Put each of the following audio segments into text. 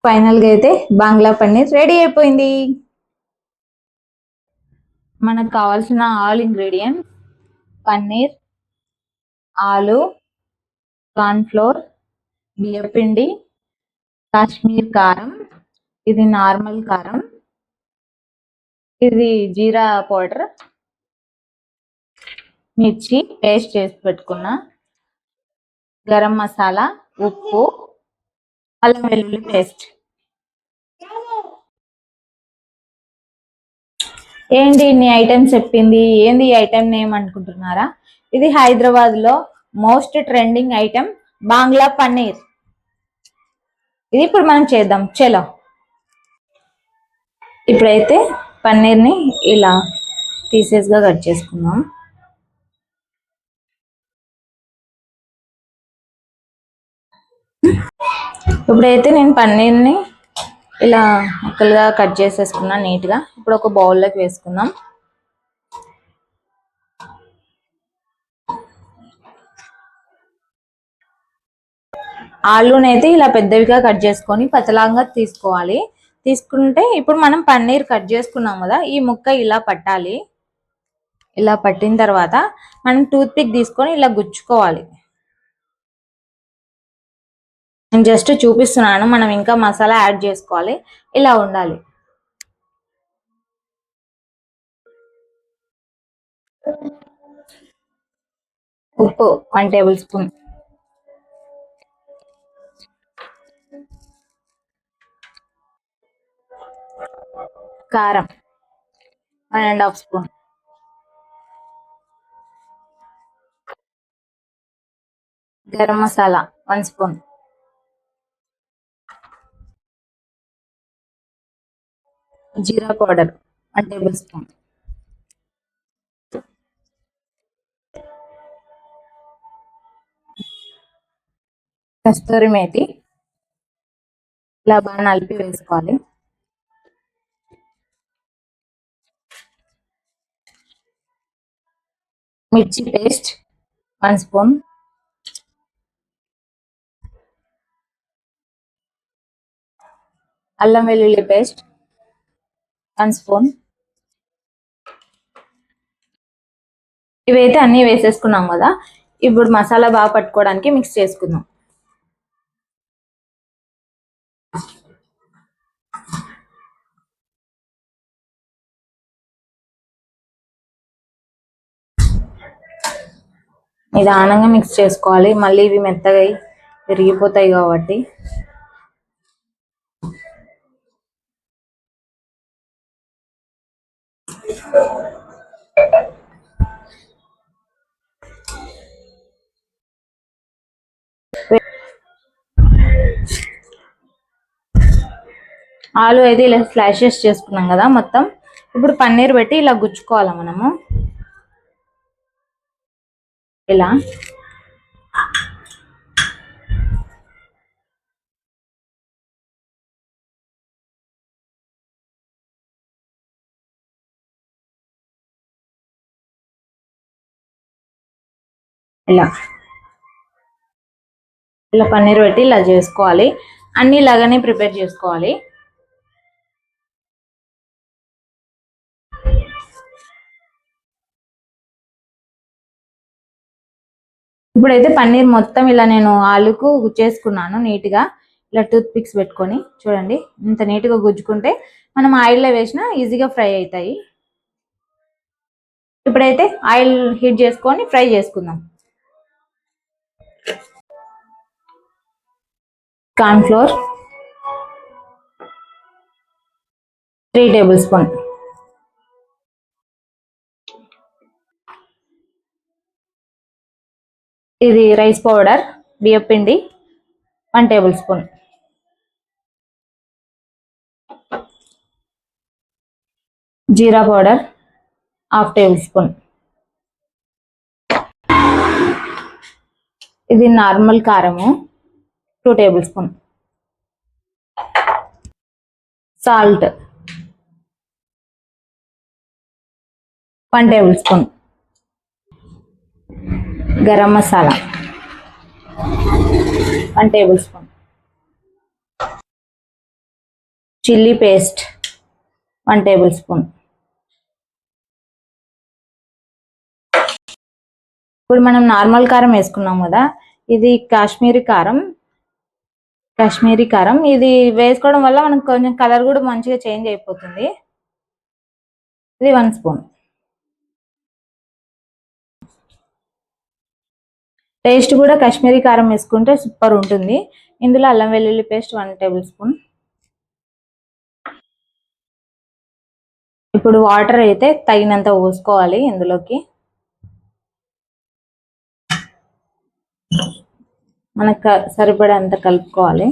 Final గా అయితే బంగ్లా paneer ready అయిపోయింది. మనకు కావాల్సిన ఆల్ ఇంగ్రీడియంట్స్: పన్నీర్, ఆలు, కార్న్ ఫ్లోర్, బియ్యపిండి, కాశ్మీర్ కారం, ఇది నార్మల్ కారం, ఇది జీరా పౌడర్, మిర్చి పేస్ట్ చేసి పెట్టుకున్న, గరం మసాలా, ఉప్పు, అల్లం వెల్లుల్లి పేస్ట్. ఏంటి ఇన్ని ఐటమ్స్ చెప్పింది, ఏంది ఈ ఐటమ్ నేమ్ అనుకుంటున్నారా? ఇది హైదరాబాద్ లో మోస్ట్ ట్రెండింగ్ ఐటమ్ బంగ్లా పన్నీర్. ఇది ఇప్పుడు మనం చేద్దాం, చలో. ఇప్పుడైతే పన్నీర్ని ఇలా పీసెస్ గా కట్ చేసుకుందాం. ఇప్పుడైతే నేను పన్నీర్ని ఇలా ముక్కలుగా కట్ చేసేసుకున్నా నీట్గా. ఇప్పుడు ఒక బౌల్లోకి వేసుకుందాం. ఆలూనైతే ఇలా పెద్దవిగా కట్ చేసుకొని పతలాగా తీసుకోవాలి. తీసుకుంటే ఇప్పుడు మనం పన్నీర్ కట్ చేసుకున్నాం కదా, ఈ ముక్క ఇలా పట్టాలి. ఇలా పట్టిన తర్వాత మనం టూత్ పిక్ తీసుకొని ఇలా గుచ్చుకోవాలి. నేను జస్ట్ చూపిస్తున్నాను, మనం ఇంకా మసాలా యాడ్ చేసుకోవాలి. ఇలా ఉండాలి. ఉప్పు 1 టేబుల్ స్పూన్, కారం 1.5 spoon, garam masala 1 spoon, jeera powder 1 table spoon, కస్తూరి మేతి ఇలా బాగా నలిపి వేసుకోవాలి. మిర్చి పేస్ట్ 1 స్పూన్, అల్లం వెల్లుల్లి పేస్ట్ 1 స్పూన్. ఇవైతే అన్ని వేసేసుకున్నాం కదా, ఇప్పుడు మసాలా బాగా పట్టుకోవడానికి మిక్స్ చేసుకుందాం. నిదానంగా మిక్స్ చేసుకోవాలి, మళ్ళీ ఇవి మెత్తగా విరిగిపోతాయి కాబట్టి. ఆలు అయితే ఇలా స్లైసెస్ చేసుకున్నాం కదా మొత్తం. ఇప్పుడు పన్నీర్ పెట్టి ఇలా గుచ్చుకోవాలి మనము. ఇలా ఇలా ఇలా పన్నీర్ పెట్టి ఇలా చేసుకోవాలి. అన్ని ఇలాగానే ప్రిపేర్ చేసుకోవాలి. ఇప్పుడైతే పన్నీర్ మొత్తం ఇలా నేను ఆలుకు గుచ్చేసుకున్నాను నీట్గా. ఇలా టూత్ పిక్స్ పెట్టుకొని చూడండి, ఇంత నీట్గా గుజ్జుకుంటే మనం ఆయిల్లో వేసినా ఈజీగా ఫ్రై అవుతాయి. ఇప్పుడైతే ఆయిల్ హీట్ చేసుకొని ఫ్రై చేసుకుందాం. కార్న్ ఫ్లోర్ 3 టేబుల్ స్పూన్, ఇది రైస్ పౌడర్ బియ్యపిండి 1 tablespoon, jeera powder 1/2 tablespoon, ఇది నార్మల్ కారము 2 tablespoon, salt 1 tablespoon, garam masala 1 tablespoon, chilli paste 1 tablespoon. ఇప్పుడు మనం నార్మల్ కారం వేసుకున్నాం కదా, ఇది కాశ్మీరీ కారం. ఇది వేసుకోవడం వల్ల మనకు కొంచెం కలర్ కూడా మంచిగా చేంజ్ అయిపోతుంది. ఇది 1 స్పూన్. టేస్ట్ కూడా కాశ్మీరీ కారం వేసుకుంటే సూపర్ ఉంటుంది. ఇందులో అల్లం వెల్లుల్లి పేస్ట్ 1 టేబుల్ స్పూన్. ఇప్పుడు వాటర్ అయితే తగినంత పోసుకోవాలి ఇందులోకి. మనకు సరిపడేంత కలుపుకోవాలి.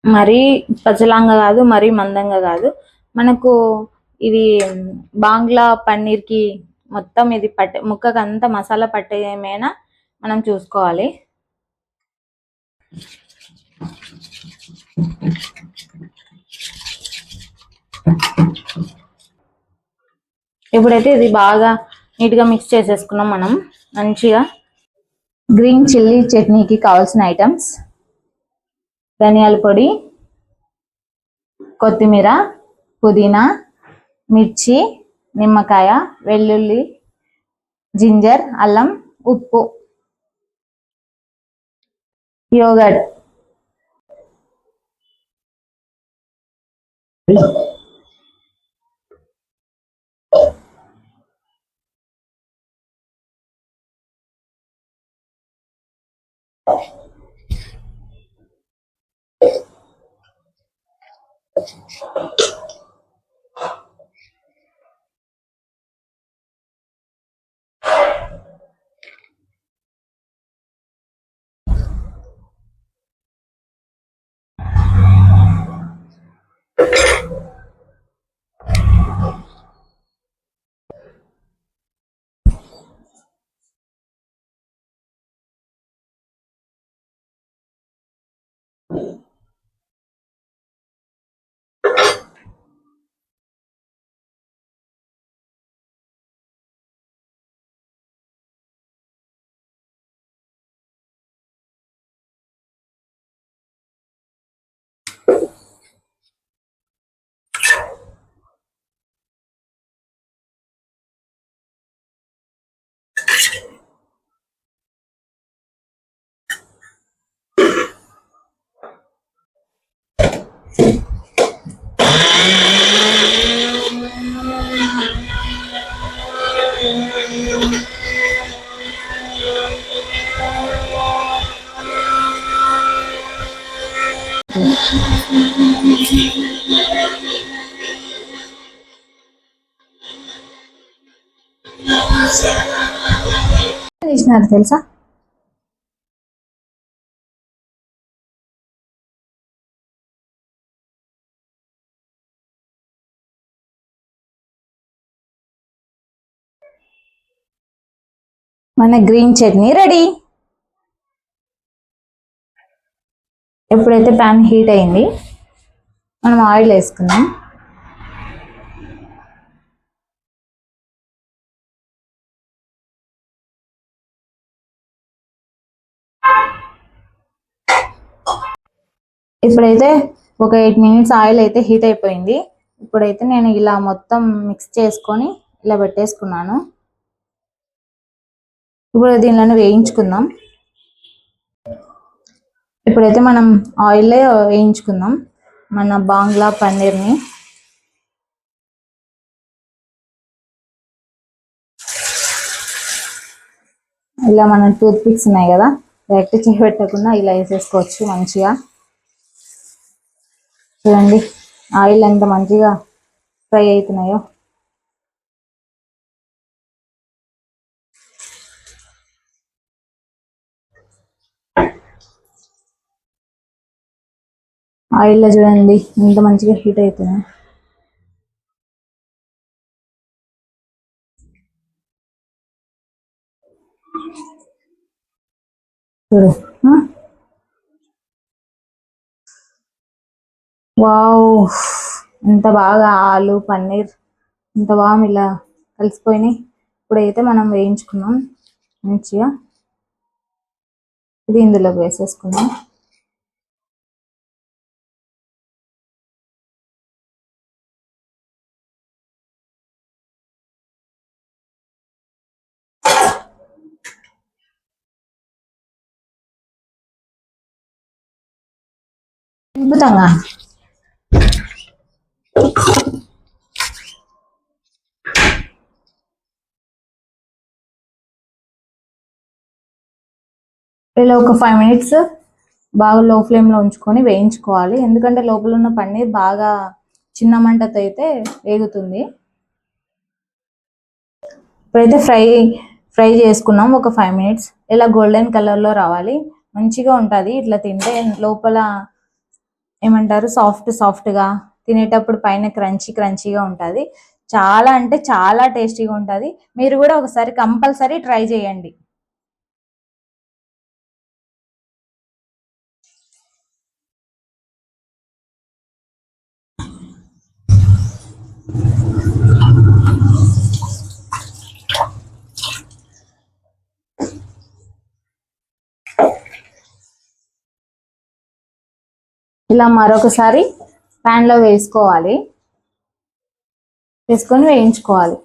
మరీ పచలాంగా కాదు, మరీ మందంగా కాదు. మనకు ఇది బాంగ్లా పన్నీర్కి మొత్తం ఇది ముక్కకు అంతా మసాలా పట్టేమేనా మనం చూసుకోవాలి. ఇప్పుడైతే ఇది బాగా నీట్గా మిక్స్ చేసేసుకున్నాం మనం మంచిగా. గ్రీన్ చిల్లీ చట్నీకి కావాల్సిన ఐటమ్స్: ధనియాల పొడి, కొత్తిమీర, పుదీనా, మిర్చి, నిమ్మకాయ, వెల్లుల్లి, జింజర్, అల్లం, ఉప్పు, యోగర్ట్. తీసినారు తెలుసా? మన గ్రీన్ చట్నీ రెడీ. ఎప్పుడైతే ప్యాన్ హీట్ అయింది, మనం ఆయిల్ వేసుకుందాం. ఇప్పుడైతే ఒక 8 మినిట్స్ ఆయిల్ అయితే హీట్ అయిపోయింది. ఇప్పుడైతే నేను ఇలా మొత్తం మిక్స్ చేసుకొని ఇలా పెట్టేసుకున్నాను. ఇప్పుడు దీనిలో వేయించుకుందాం. ఇప్పుడైతే మనం ఆయిల్లో వేయించుకుందాం మన బాంగ్లా పన్నీర్ని. ఇలా మన టూత్ పిక్స్ ఉన్నాయి కదా, డైరెక్ట్ చేయబెట్టకుండా ఇలా వేసేసుకోవచ్చు మంచిగా. చూడండి ఆయిల్ ఎంత మంచిగా ఫ్రై అవుతున్నాయో. ఆయిల్లో చూడండి ఎంత మంచిగా హీట్ అవుతున్నాయి. చూడు వావ్, ఎంత బాగా ఆలు పన్నీర్ ఎంత బాగా ఇలా కలిసిపోయినాయి. ఇప్పుడైతే మనం వేయించుకున్నాం మంచిగా, ఇది ఇందులోకి వేసేసుకుందాం. అద్భుతంగా. ఇలా ఒక 5 minutes బాగా లో ఫ్లేమ్ లో ఉంచుకొని వేయించుకోవాలి, ఎందుకంటే లోపల ఉన్న పన్నీర్ బాగా చిన్న మంటతో అయితే వేగుతుంది. ఇప్పుడైతే ఫ్రై చేసుకున్నాం ఒక 5 minutes. ఇలా గోల్డెన్ కలర్ లో రావాలి, మంచిగా ఉంటది ఇట్లా తింటే. లోపల ఏమంటారు, సాఫ్ట్ గా, తినేటప్పుడు పైన క్రంచీగా ఉంటది. చాలా అంటే చాలా టేస్టీగా ఉంటది. మీరు కూడా ఒకసారి కంపల్సరీ ట్రై చేయండి. ఇలా మరొకసారి ప్యాన్ లో వేసుకొని వేయించుకోవాలి.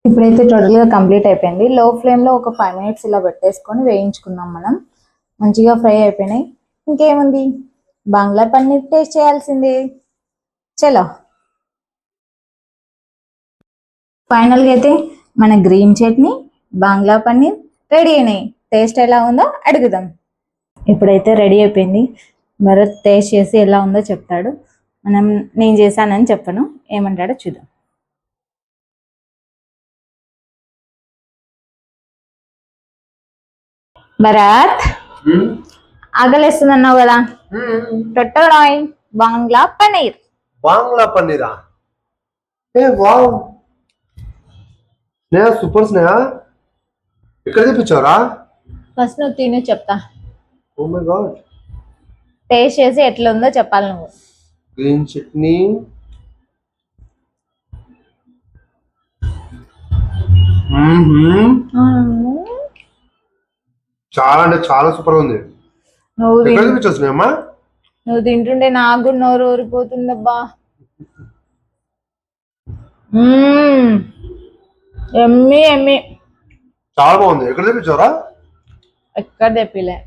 ఇప్పుడైతే టోటల్ గా కంప్లీట్ అయిపోయింది. లో ఫ్లేమ్ లో ఒక 5 minutes ఇలా పెట్టేసుకొని వేయించుకున్నాం మనం. మంచిగా ఫ్రై అయిపోయినాయి. ఇంకేముంది, బంగ్లా పన్నీర్ టేస్ట్ చేయాల్సిందే. చలో, ఫైనల్ గా అయితే మన గ్రీన్ చట్నీ, బంగ్లా పన్నీర్ రెడీ అయినాయి. టేస్ట్ ఎలా ఉందో అడుగుదాం. ఇప్పుడైతే రెడీ అయిపోయింది. భరత్ టేస్ట్ చేసి ఎలా ఉందో చెప్తాడు. నేను చేశానని చెప్పను, ఏమంటాడో చూద్దాం. భరత్, ఆకలిస్తుంది అన్నావు కదా, టొట్టడాయ్ బంగ్లా పన్నీర్. బాంగ్లా పన్నీరా? ఏ వావ్, స్నేహ సూపర్. స్నేహ ఎక్కడ తెప్పించావురా? ఫస్ట్ నువ్వు తిని చెప్తా. ఓ మై గాడ్, టేస్ట్ చేసి ఎట్లా ఉందో చెప్పాలి నువ్వు. గ్రీన్ చట్నీ, చాలా అంటే చాలా సూపర్ ఉంది. ఎక్కడ తెప్పించావు స్నేహ? నువ్వు తింటుండే నాకు కూడా నోరు ఊరిపోతుందబ్బా. ఎమ్మి ఎమ్మి, చాలా బాగుంది. ఎక్కడ తెప్పించావురా? ఎక్కడ తెప్పిలే,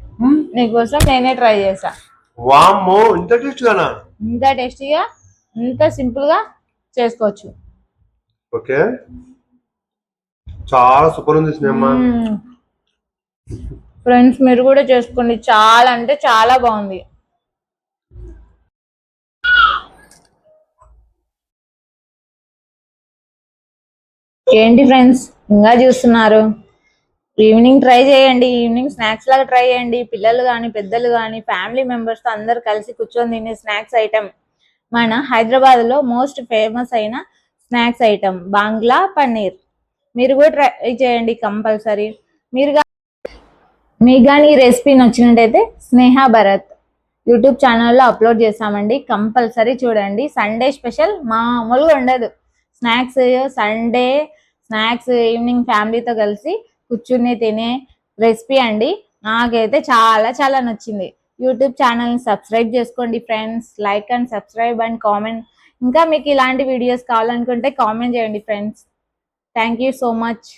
నీకోసం నేనే ట్రై చేసా. వామ్మో, ఇంత టేస్టీగానా? ఇంత టేస్టీగా, ఇంత సింపుల్ గా చేసుకోవచ్చు. ఓకే, చాలా సూపర్ ఉంది స్నేహ. ఫ్రెండ్స్ మీరు కూడా చేసుకోండి, చాలా అంటే చాలా బాగుంది. ఏంటి ఫ్రెండ్స్ ఇంకా చూస్తున్నారు? ఈవినింగ్ ట్రై చేయండి, ఈవినింగ్ స్నాక్స్ లాగా ట్రై చేయండి. పిల్లలు కానీ పెద్దలు కానీ ఫ్యామిలీ మెంబర్స్ తో అందరు కలిసి కూర్చొని తినే స్నాక్స్ ఐటమ్. మన హైదరాబాద్ లో మోస్ట్ ఫేమస్ అయిన స్నాక్స్ ఐటమ్ బంగ్లా పన్నీర్. మీరు కూడా ట్రై చేయండి కంపల్సరీ. మీకు కానీ ఈ రెసిపీ నచ్చినట్టయితే స్నేహ భరత్ యూట్యూబ్ ఛానల్లో అప్లోడ్ చేసామండి, కంపల్సరీ చూడండి. సండే స్పెషల్ మామూలుగా ఉండదు. సండే స్నాక్స్ ఈవినింగ్ ఫ్యామిలీతో కలిసి కూర్చుని తినే రెసిపీ అండి. నాకైతే చాలా చాలా నచ్చింది. యూట్యూబ్ ఛానల్ని సబ్స్క్రైబ్ చేసుకోండి friends. Like and subscribe and comment. ఇంకా మీకు ఇలాంటి వీడియోస్ కావాలనుకుంటే కామెంట్ చేయండి friends. Thank you so much.